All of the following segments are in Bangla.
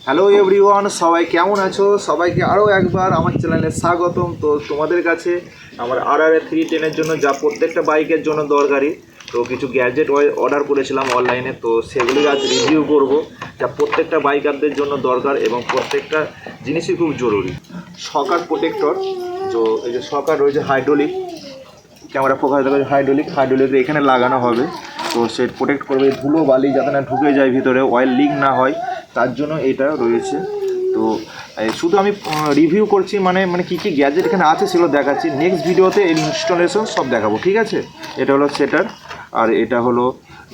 হ্যালো এভরিওয়ান, সবাই কেমন আছো? সবাইকে আরও একবার আমার চ্যানেলে স্বাগতম। তো তোমাদের কাছে আমার RR310-এর জন্য যা প্রত্যেকটা বাইকের জন্য দরকারি, তো কিছু গ্যাজেট অর্ডার করেছিলাম অনলাইনে, তো সেগুলি আজ রিভিউ করব, যা প্রত্যেকটা বাইকারদের জন্য দরকার এবং প্রত্যেকটা জিনিসই খুব জরুরি। শকার প্রোটেক্টর, তো এই যে শকার রয়েছে হাইড্রোলিক, ক্যামেরা ফোকাস দেখা যায় হাইড্রোলিক এখানে লাগানো হবে, তো সে প্রোটেক্ট করবে ধুলো বালি যাতে না ঢুকে যায় ভিতরে, অয়েল লিক না হয়, তার জন্য এটা রয়েছে। তো শুধু আমি রিভিউ করছি, মানে কী কী গ্যাজেট এখানে আছে সেগুলো দেখাচ্ছি। নেক্সট ভিডিওতে এর ইনস্টলেশন সব দেখাবো, ঠিক আছে? এটা হলো সেটার, আর এটা হলো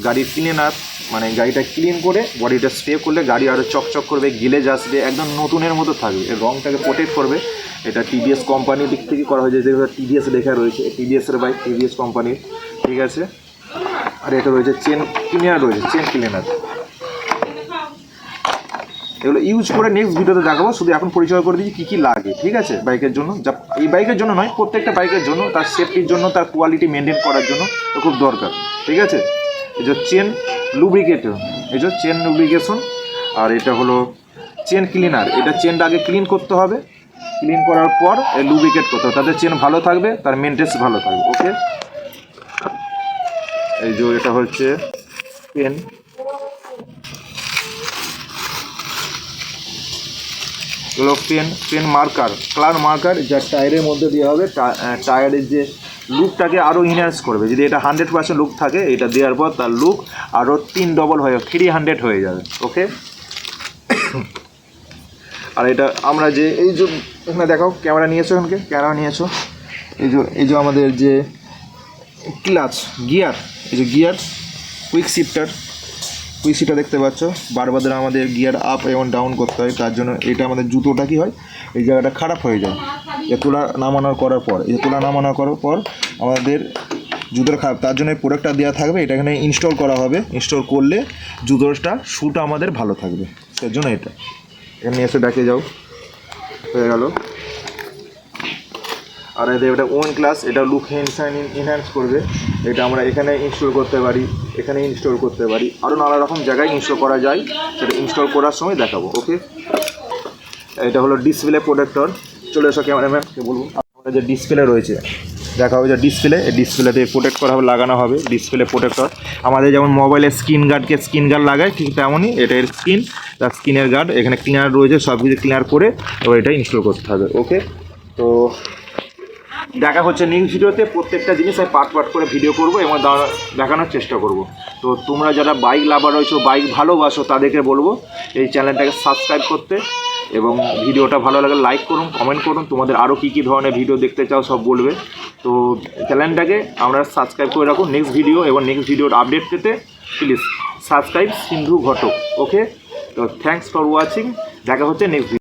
গাড়ির ক্লিনার, মানে গাড়িটা ক্লিন করে বডিটা স্প্রে করলে গাড়ি আরও চকচক করবে, গিলেজ আসবে, একদম নতুনের মতো থাকবে, এর রঙটাকে প্রোটেক্ট করবে। এটা টিভিএস কোম্পানির দিক থেকে করা হয়েছে, যেগুলো টিভিএস লেখা রয়েছে, টিভিএসের বাইক, টিভিএস কোম্পানির, ঠিক আছে? আর এটা রয়েছে চেন ক্লিনার, রয়েছে চেন ক্লিনার। এগুলো ইউজ করে নেক্সট ভিডিওতে দেখাবো, শুধু এখন পরিচয় করে দিচ্ছি কী কী লাগে, ঠিক আছে? বাইকের জন্য, যা এই বাইকের জন্য নয়, প্রত্যেকটা বাইকের জন্য, তার সেফটির জন্য, তার কোয়ালিটি মেনটেন করার জন্য খুব দরকার, ঠিক আছে? এই যে চেন লুব্রিকেটর, এই যে চেন লুব্রিকেশন, আর এটা হলো চেন ক্লিনার। এটা চেনটা আগে ক্লিন করতে হবে, ক্লিন করার পর লুব্রিকেট করতে হবে, তাতে চেন ভালো থাকবে, তার মেনটেন্স ভালো থাকবে, ওকে? এই যে এটা হচ্ছে পেন, এগুলো পেন মার্কার, কালার মার্কার, যা টায়ারের মধ্যে দেওয়া হবে, টায়ারের যে লুকটাকে আরও ইনহ্যান্স করবে। যদি এটা 100% লুক থাকে, এটা দেওয়ার পর তার লুক আরও 3 ডবল হয়ে 300 হয়ে যাবে, ওকে? আর এটা আমরা যে এই যে এখানে দেখাও, ক্যামেরা নিয়েছো, এখানকে ক্যামেরা নিয়েছো, এই যে আমাদের যে ক্লাচ গিয়ার, এই যে গিয়ার কুইক শিফটার দেখতে পাচ্ছ, বারবার আমাদের গিয়ার আপ এবং ডাউন করতে হয়, তার জন্য এটা আমাদের জুতোটা কী হয়, এই জায়গাটা খারাপ হয়ে যায়, তোলা নামানোর করার পর আমাদের জুতোটা খারাপ, তার জন্য এই প্রোডাক্টটা দেওয়া থাকবে, এটা এখানে ইনস্টল করা হবে। ইনস্টল করলে জুতোটা শ্যুটা আমাদের ভালো থাকবে, সেই জন্য এটা এখানে এসে দেখে যাও, হয়ে গেল। আর এটা ওন ক্লাস, এটা লুক এনহ্যান্স করবে, এটা আমরা এখানে ইনস্টল করতে পারি, এখানে ইনস্টল করতে পারি, আরও নানা রকম জায়গায় ইনস্টল করা যায়, সেটা ইনস্টল করার সময় দেখাবো, ওকে? এটা হলো ডিসপ্লে প্রোটেক্টর। চলে এসো ক্যামেরাম্যানকে বলবো, আপনার যে ডিসপ্লে রয়েছে দেখা হবে, যে এই ডিসপ্লেতে প্রোটেক্ট করা হবে, লাগানো হবে ডিসপ্লে প্রোটেক্টর। আমাদের যেমন মোবাইলের স্ক্রিন গার্ড লাগায়, ঠিক তেমনই এটা এর তার স্ক্রিনের গার্ড, এখানে ক্লিনার রয়েছে, সব কিছু ক্লিনার করে এবার এটা ইনস্টল করতে হবে, ওকে? তো দেখা হচ্ছে নেক্সট ভিডিওতে। প্রত্যেকটা জিনিস আমি পার্ট করে ভিডিও করব এবং দেখানোর চেষ্টা করব। তো তোমরা যারা বাইক লাভার রয়েছো, বাইক ভালোবাসো, তাদেরকে বলবো এই চ্যানেলটাকে সাবস্ক্রাইব করতে, এবং ভিডিওটা ভালো লাগলে লাইক করুন, কমেন্ট করুন, তোমাদের আরও কী কী ধরনের ভিডিও দেখতে চাও সব বলবে। তো চ্যানেলটাকে আমরা সাবস্ক্রাইব করে রাখুন নেক্সট ভিডিও, এবং নেক্সট ভিডিওর আপডেট পেতে প্লিজ সাবস্ক্রাইব সিন্ধু ঘটক, ওকে? তো থ্যাঙ্কস ফর ওয়াচিং, দেখা হচ্ছে নেক্সট ভিডিও।